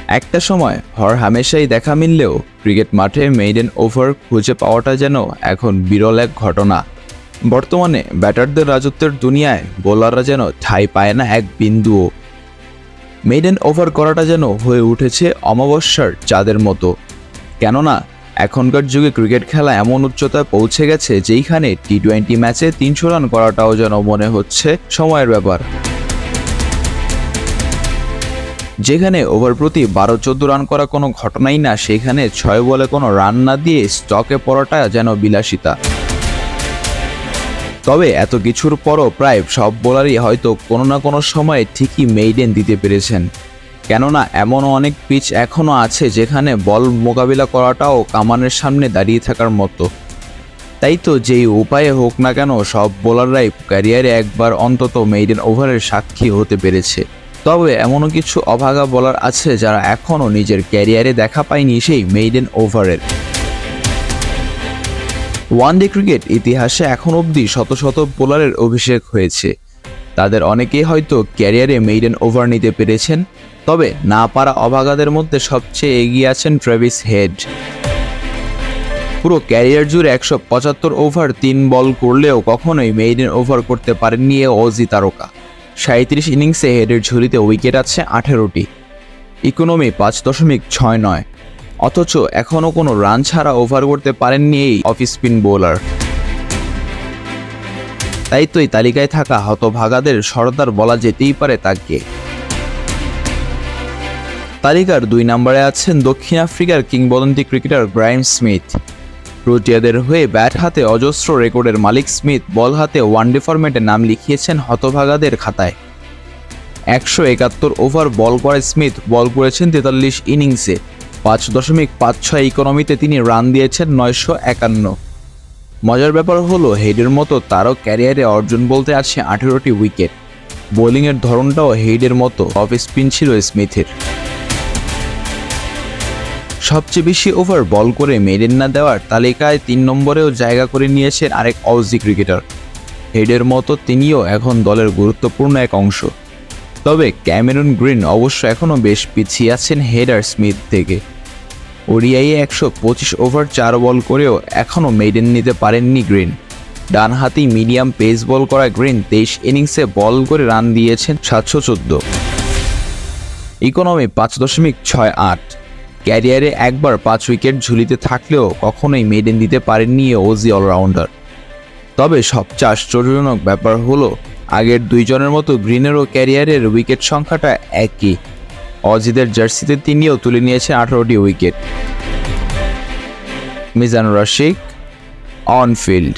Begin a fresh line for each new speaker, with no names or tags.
একটা সময় হামেশাই দেখা মিললেও ক্রিকেট মাঠে মেইডেন ওভার খুঁজে পাওয়াটা যেন এখন বিরল এক ঘটনা। বর্তমানে ব্যাটারদের রাজত্বের দুনিয়ায় বোলাররা যেন ঠাঁই পায় না এক বিন্দুও। মেইডেন ওভার করাটা যেন হয়ে উঠেছে অমাবস্যার চাঁদের মতো। কেননা এখনকার যুগে ক্রিকেট খেলা এমন উচ্চতায় পৌঁছে গেছে যেইখানে টি-20 ম্যাচে 300 রান করাটাও যেন মনে হচ্ছে সময়ের ব্যাপার। যেখানে ওভার প্রতি 12-14 রান করা কোনো ঘটনাই না, সেখানে 6 বলে কোনো রান না দিয়ে স্টকে পড়াটা যেন বিলাসিতা। তবে এত কিছুর পরও প্রায় সব বোলারই হয়তো কোনো না কোনো সময়ে ঠিকই মেইডেন দিতে পেরেছেন। কেননা এমন অনেক পিচ এখনও আছে যেখানে বল মোকাবিলা করাটাও কামানের সামনে দাঁড়িয়ে থাকার মতো। তাই তো যেই উপায়ে হোক না কেন সব বোলাররাই ক্যারিয়ারে একবার অন্তত মেইডেন ওভারের সাক্ষী হতে পেরেছে। তবে এমনও কিছু অভাগা বোলার আছে যারা এখনও নিজের ক্যারিয়ারে দেখা পায়নি সেই মেইডেন ওভারের। ওয়ানডে ক্রিকেট ইতিহাসে এখন অবধি শত শত বোলারের অভিষেক হয়েছে। তাদের অনেকেই হয়তো ক্যারিয়ারে মেইডেন ওভার নিতে পেরেছেন, তবে না পারা অভাগাদের মধ্যে সবচেয়ে এগিয়ে আছেন ট্রেভিস হেড। পুরো ক্যারিয়ার জুড়ে 175 ওভার 3 বল করলেও কখনোই মেইডেন ওভার করতে পারেননি এ অজি তারকা। 37 ইনিংসে হেডের ঝুলিতে উইকেট আছে 18টি, ইকোনমি 5.69, অথচ এখনও কোনো রান ছাড়া ওভার করতে পারেননি এই অফ স্পিন বোলার। তাই তো এই তালিকায় থাকা হতভাগাদের সর্দার বলা যেতেই পারে তাকে। তালিকার 2 নম্বরে আছেন দক্ষিণ আফ্রিকার কিংবদন্তি ক্রিকেটার গ্রাইম স্মিথ। প্রোটিয়াদের হয়ে ব্যাট হাতে অজস্র রেকর্ডের মালিক স্মিথ বল হাতে ওয়ানডে ফরম্যাটে নাম লিখিয়েছেন হতভাগাদের খাতায়। 171 ওভার বল করে স্মিথ বল করেছেন 43 ইনিংসে, 5.56 ইকোনমিতে তিনি রান দিয়েছেন 951। মজার ব্যাপার হলো হেডের মতো তারও ক্যারিয়ারে অর্জন বলতে আছে 18টি উইকেট। বোলিংয়ের ধরনটাও হেডের মতো অফ স্পিন ছিল স্মিথের। সবচেয়ে বেশি ওভার বল করে মেইডেন না দেওয়ার তালিকায় 3 নম্বরেও জায়গা করে নিয়েছেন আরেক অজি ক্রিকেটার। হেডের মতো তিনিও এখন দলের গুরুত্বপূর্ণ এক অংশ। তবে ক্যামেরন গ্রিন অবশ্য এখনও বেশ পিছিয়ে আছেন হেড আর স্মিথ থেকে। ওডিআইয়ে 125 ওভার 4 বল করেও এখনও মেইডেন নিতে পারেননি গ্রিন। ডানহাতি মিডিয়াম পেস বল করা গ্রিন 23 ইনিংসে বল করে রান দিয়েছেন 714, ইকোনমি 5.68। ক্যারিয়ারে একবার 5 উইকেট ঝুলিতে থাকলেও কখনোই মেইডেন দিতে পারেননি অজি অলরাউন্ডার। তবে সবচেয়ে আশ্চর্যজনক ব্যাপার হলো আগের 2 জনের মতো গ্রিনেরও ক্যারিয়ারের উইকেট সংখ্যাটা একই। অজিদের জার্সিতে তিনিও তুলে নিয়েছেন 18টি wicket. Mizanur Rashik, on field.